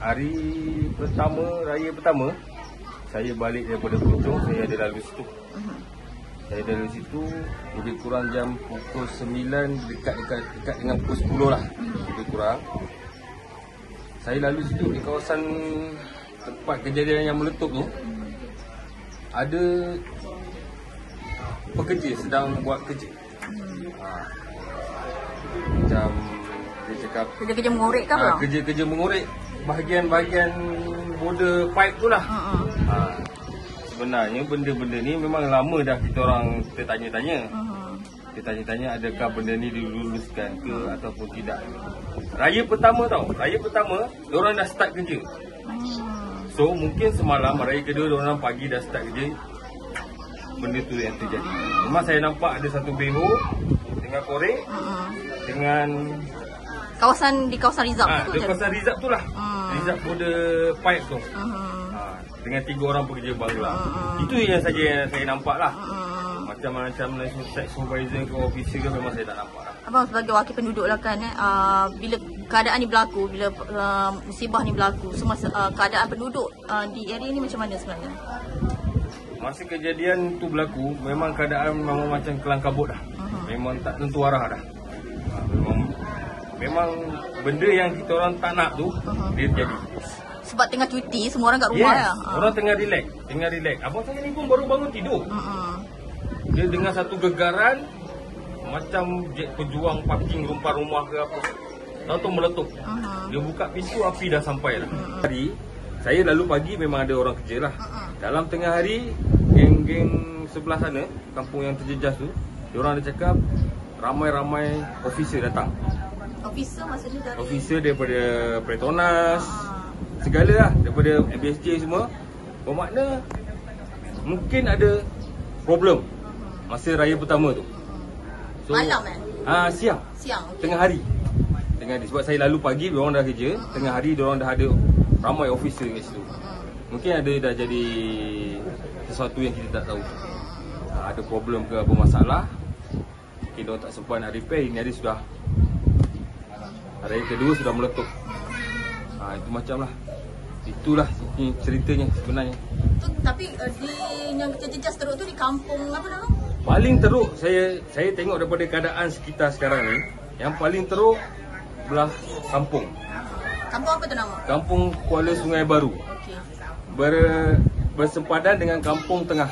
hari pertama, raya pertama, saya balik daripada Puchong, saya ada lalu situ. Saya ada lalu situ, lebih kurang jam pukul 9, dekat dengan pukul 10 lah, lebih kurang. Saya lalu situ di kawasan tempat kejadian yang meletup tu. Ada pekerja sedang buat kerja. Macam dia cakap kerja-kerja mengorek ke apa? Kerja-kerja mengorek bahagian-bahagian border pipe tu lah. Sebenarnya benda-benda ni memang lama dah kita orang tanya-tanya. Kita tanya-tanya adakah benda ni diluluskan ke ataupun tidak. Raya pertama tau, raya pertama diorang dah start kerja. So mungkin semalam raya kedua diorang pagi dah start kerja. Benda tu yang terjadi. Memang saya nampak ada satu beho dengan korek dengan di kawasan Rizab tu. Di kawasan Rizab tu lah. Rizab border pipe tu. Dengan 3 orang pekerja baru lah. Itu yang saja yang saya nampak lah. Macam-macam site supervisor ke officer ke memang saya tak nampak lah. Abang sebagai wakil penduduk lah kan, bila keadaan ni berlaku, bila musibah ni berlaku, semua keadaan penduduk di area ni macam mana sebenarnya? Masa kejadian tu berlaku, memang keadaan memang macam kelang kabut dah. Memang tak tentu arah dah. Memang benda yang kita orang tak nak tu, dia terjadi. Sebab tengah cuti, semua orang kat rumah ya. Orang tengah relax. Abang saya ni pun baru bangun tidur. Dia dengar satu gegaran macam jet pejuang parking rumpah rumah ke apa. Tahu-tahu meletup. Dia buka pintu, api dah sampai lah. Hari saya lalu pagi memang ada orang kerja lah. Dalam tengah hari, geng-geng sebelah sana, kampung yang terjejas tu, diorang ada cakap ramai-ramai officer datang. Officer maksudnya dari? Officer daripada Petronas, segala lah, daripada MBSJ semua. Bermakna mungkin ada problem masa raya pertama tu. So, malam siang. Okay. Tengah hari. Sebab saya lalu pagi, diorang dah kerja. Tengah hari diorang dah ada ramai officer kat situ. Mungkin ada dah jadi sesuatu yang kita tak tahu. Ada problem ke apa masalah. Mungkin diorang tak sempat nak repair. Ini hari sudah, hari kedua sudah meletup. Itu macam lah. Itulah ceritanya sebenarnya. Tapi di yang terjejas teruk tu di kampung apa nama? Paling teruk saya tengok daripada keadaan sekitar sekarang ni, yang paling teruk belah kampung. Kampung apa tu nama? Kampung Kuala Sungai Baru. Okey. Bersempadan dengan Kampung Tengah.